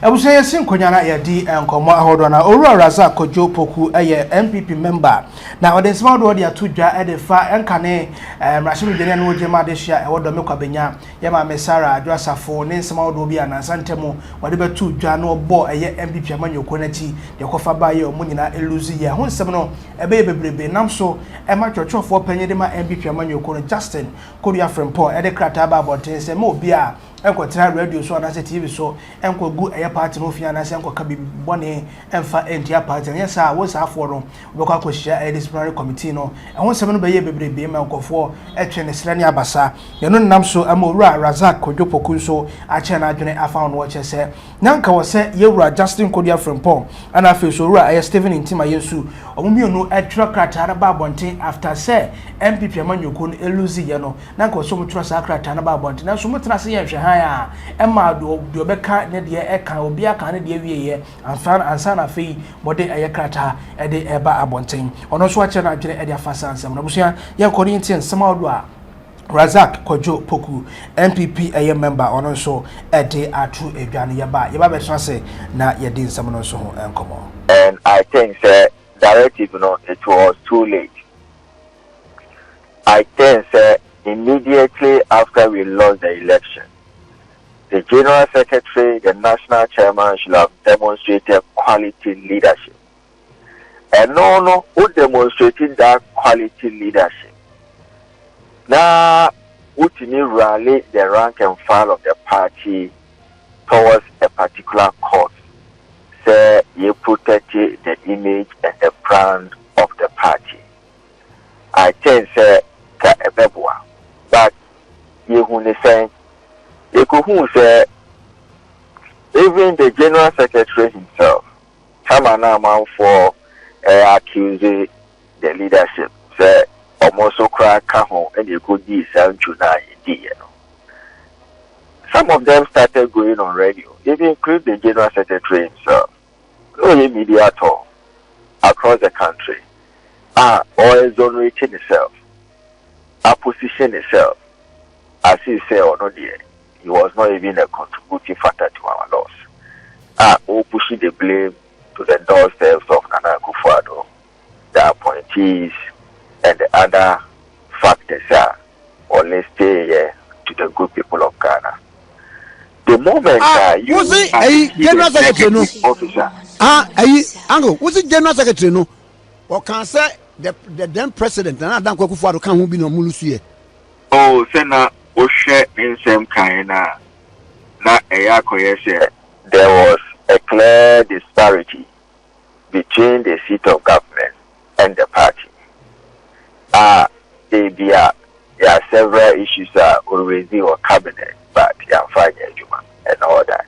Abusua yesin konyana ya di enkomo ahodo na Owura Razak Kojo Poku MPP member na ode nsema do de atodwa edefa enkane mrashimi dene no jema de hia ewodo mekwabenya ye ma mesara Adwoa Safo ne nsema do bi anansantemu wode betu dwa no bo MPP amanyoko nachi de kofa ba ye omunyina eluzi ye ho nsem no ebe bebrebe namso ema twotwofo panyede ma MPP amanyoko no Justin Kodua Frempon ede krata ba boten se ma obi a enko tra radio so na TV so enko gu eye party no fia na se enko ka bibone emfa entia party yes a wo sa afo no be kwa kwhia a disciplinary committee no ehon sem no be ye bebrebe ma enkofo etwe ne srani abasa ye no nam so ama Owura Razak Kojo Poku so a che na adwene afa no wo che se nyanka wo se ye Owura Justin Kodua Frempon ana afi so Owura aye Stephen Intima Yesu omumienu etwa krata na ba bonten after se MPP amanyoko no eluzi ye no nanka so mutwa sa krata na ba bonten na so mutna se ye hwe ya emma do beka ne de eka obi aka ne de wieye ansa na fei mode aykrata e de eba abonten ono so ache na adwene e de afasa ansam na busia ye Corinthians sama do a Razak Kojo Poku MPP member ono so e de atu edwane ye ba be trase na ye de nsam no so ho enkomo. And I think directive it was too late. I think immediately after we lost the election, the General Secretary, the National Chairman should have demonstrated quality leadership. And who demonstrated that quality leadership? Now, who rally the rank and file of the party towards a particular cause? Say, you protected the image and the brand of the party. I think, but you say, even the General Secretary himself, come for accuse the leadership, say almost so crack home and you could be some. Some of them started going on radio, even include the General Secretary himself. No media at all across the country or exonerating itself, position itself, as you say or not there. He was not even a contributing factor to our loss. Who pushing the blame to the doorsteps of Nana Akufo-Addo, the appointees, and the other factors only stay here to the good people of Ghana. The moment you was it a General Secretary officer? Uncle, was it General Secretary? No, or can say the then president and Adam Akufo-Addo can't be no Mulusie. Oh, Senator. In same kind there was a clear disparity between the seat of government and the party. There are several issues already or cabinet, but and all that.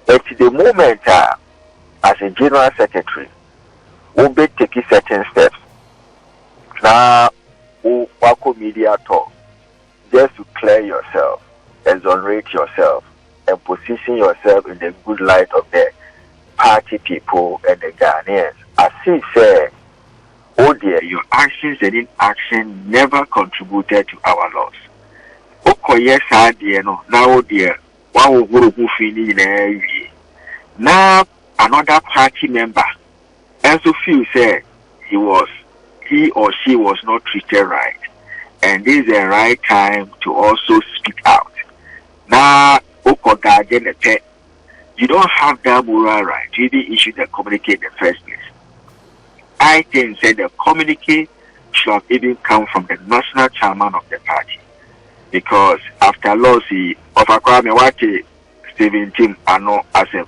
At the moment, as a General Secretary, we'll be taking certain steps. Now, we'll media talk. Just to clear yourself, exonerate yourself, and position yourself in the good light of the party people and the Ghanaians. As he said, oh dear, your actions and inaction never contributed to our loss. Oh yes, dear, no. Now dear, one will go feeling in now another party member, and so few said he or she was not treated right. And this is the right time to also speak out. Now, you don't have that moral right to even issue the communique in the first place. I think that the communique should have even come from the national chairman of the party. Because after loss of Akwame Stephen Tim Ano as a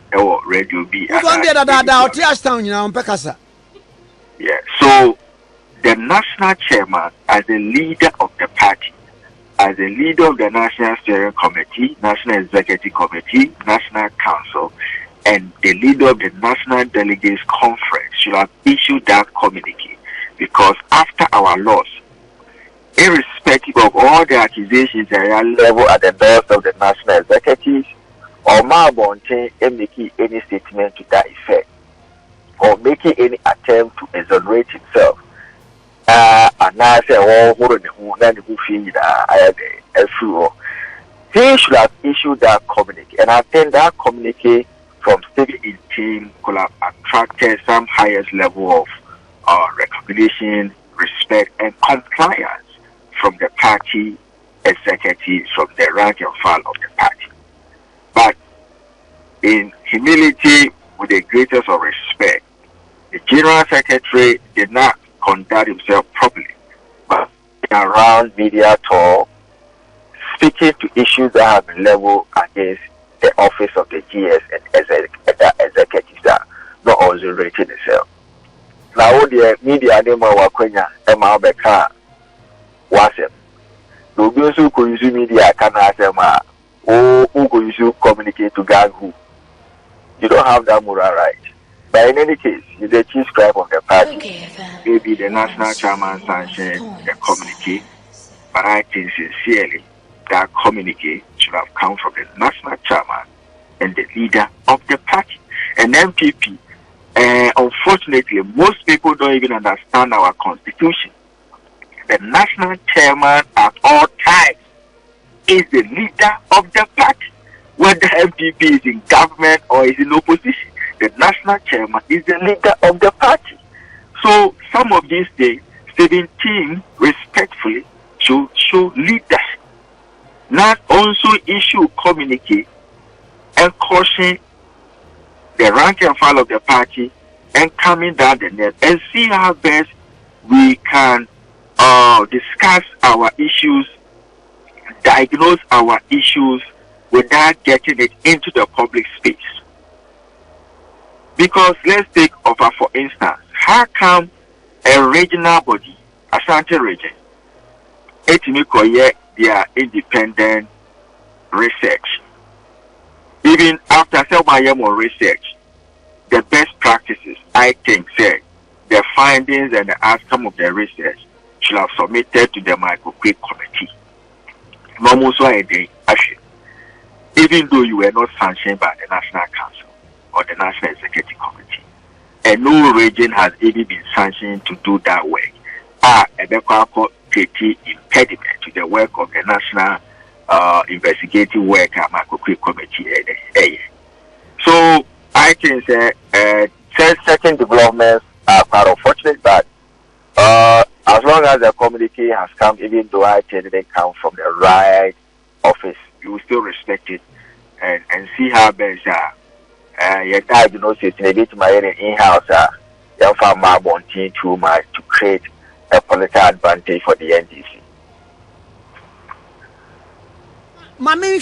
radio B. Yeah, so the national chairman, as the leader of the party, as the leader of the National Steering Committee, National Executive Committee, National Council, and the leader of the National Delegates Conference should have issued that communique. Because after our loss, irrespective of all the accusations that are leveled at the doors of the National Executives, or Mabonte making any statement to that effect, or making any attempt to exonerate himself, and I say, he should have issued that communique, and I think that communique from staying in team could have attracted some highest level of recognition, respect, and compliance from the party executives, from the rank and file of the party. But in humility, with the greatest of respect, the General Secretary did not conduct himself properly, but around media talk, speaking to issues that have been leveled against the office of the GS and executives that not also rated itself. Now, the media name of Wakwenya, Emma Beka, Wasem. No, those who could use media can ask them, who could use communicate to gang who. You don't have that moral right. But in any case, you're the chief scribe of the party. Maybe the national chairman sanctioned the communique, but I think sincerely that communique should have come from the national chairman and the leader of the party. And MPP, unfortunately, most people don't even understand our constitution. The national chairman at all times is the leader of the party. Whether MPP is in government or is in opposition, the national chairman is the leader of the party. So some of these things, 17 respectfully should show leadership. Not also issue communicate and caution the rank and file of the party and coming down the net and see how best we can discuss our issues, diagnose our issues without getting it into the public space. Because let's take over for instance, how come a regional body, Ashanti region, their independent research. Even after some research, the best practices, I think, say the findings and the outcome of the research should have submitted to the micro-quick committee. Even though you were not sanctioned by the National Council or the National Executive Committee, and no region has even been sanctioned to do that work, impediment to the work of the National Investigative Work at Micro-Quick Committee. So I think certain developments are quite unfortunate, but as long as the communique has come, even though I think it didn't come from the right office, you will still respect it and see how best your diagnosis in a bit my in-house your farmer wanting too much to create a political advantage for the NDC. Mami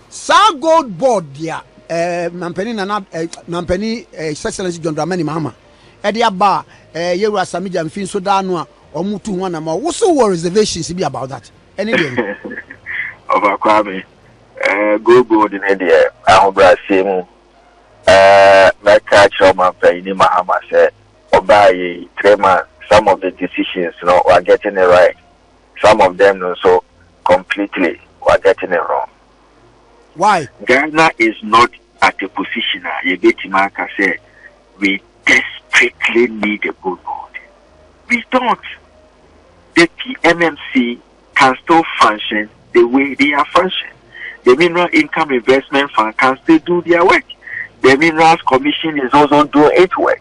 sa gold board dia nampeni na nampeni Excellency John Dramani Mahama e dia ba yeru asamija mfin so da no a omutu ho na ma wo so war reservations be about that any day over kwame gold in the ahobra semu na catch man payini Mahama say obaye 3 months. Some of the decisions, we are getting it right. Some of them, also completely, we are getting it wrong. Why? Ghana is not at a position. Yebetimaka said, we desperately need a good board. We don't. The PMMC can still function the way they are functioning. The Mineral Income Investment Fund can still do their work. The Minerals Commission is also doing its work.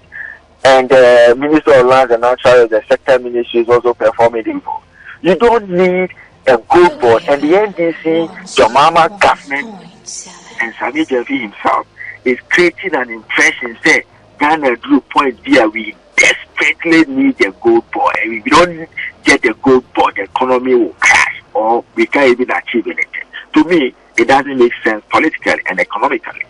And the Minister of Lands and Natural, the sector ministry is also performing the role. You don't need a good board. And the NDC, Jamama government, and Sami Javi himself is creating an impression, say, Ghana drew point here, we desperately need a good board. And if we don't get a good board, the economy will crash, or we can't even achieve anything. To me, it doesn't make sense politically and economically.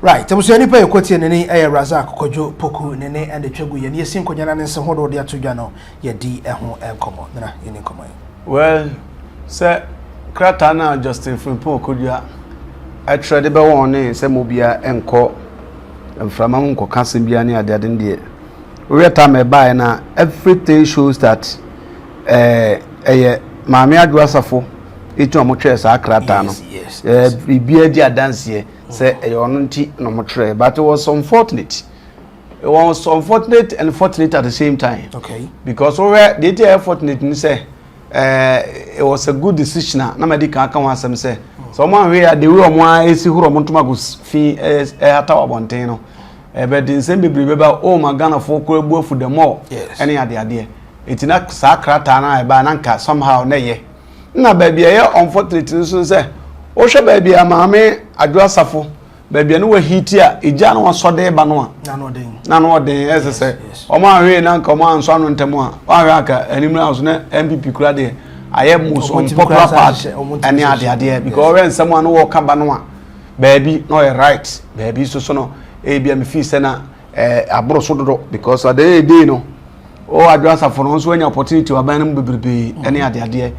Right, I'm saying if I quote any Razak Kojo Poku Nene and the Chogu and yes, Sinkoyan and some hold their Tujano, ye D home and common, in common. Well, sir, Kratana Justin from Kodua, I tried about one name, Samobia and Co. and from Uncle Casimbiani at the India. We are time by now, everything shows that Mammy Adwoa Safo. It's a motre as a cratano. Yes. Be a dance here, say a onti no motre, but it was unfortunate. It was unfortunate and fortunate at the same time. Okay. Because we were fortunate in say it was a good decision na me di kan kan wasem say so mo anwe ya de we omo esi huro mo ntoma go fi hata wabonten no but in same bebre ba o ma Ghana for ko ebuafu the more any ade etina sa krata na e ba na nka somehow na ye na ba bia ye unfortunately so say o hwe ba bia maame Adwoa Safo ba bia no wa hiti a eja no so de ba no a na no den ese omo anwe na nka omo anso anu ntemu a wa hwe aka animu house na MPP kura de aye most unpopular part any ade because when someone wo ka ba no a baby no right baby so no e bia me fi se na abro so dodo because ade dey no o Adwoa Safo no so anya opportunity wa ban no bebrebe any ade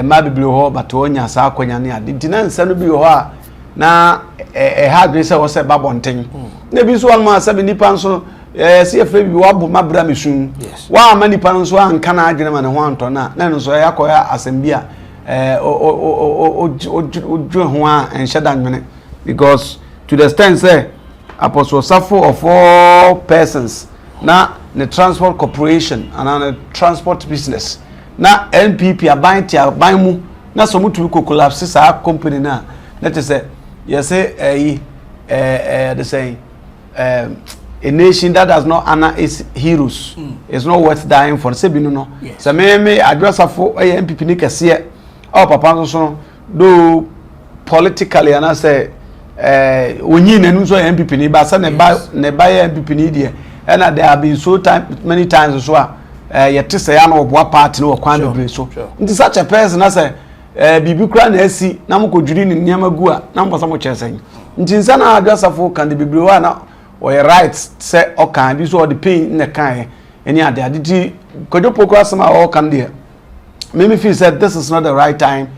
ma bebre ho but onya sa akwanya ne ade dinansa no bi ho a na ha grese wo se babonten na bi so wan ma sabe nipa nso CFA bi wa bo mabra mesun wa ma nipa nso anka na adwene ma ne ho anto na nso ya koya asembia o ho a ensheda nwene because to the extent say Apostle Safo of all persons na the transport corporation and the transport business na NPP aban mu na so mutu ko collapse sa company na let us say you say they say a nation that does not honor its heroes is not worth dying for. Say bi no so me Adwoa Safo NPP ni kese o papa so do politically and I say onyi nanu so MPP ni ba say ne ba MPP ni de and there have been so many times so yet say ya no oboa party no kwan bebre so nti such a person as bibi kra na asi na mkodwiri ni nyama gu a na mposa mo kyesen nti nsa na Adwoa Safo kan de bebre wa na o right say o kan bi so o de pain na kan any ade ti Kodua poko asema o kan de me feel said this is not the right time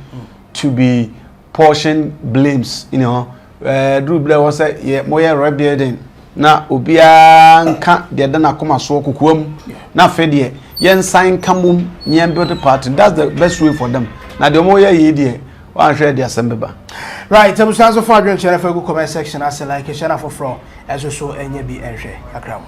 to be portion blames, you know. Drew Blair was say moye rebuilding na obia nka de na koma so kokuam na fe de yen sign kamum nyem build party. That's the best way for them. Na de moye ye de wan hwe de asembeba. Right, so for adwen chere for go comment section as like share for from as so enye bi enhwe akram.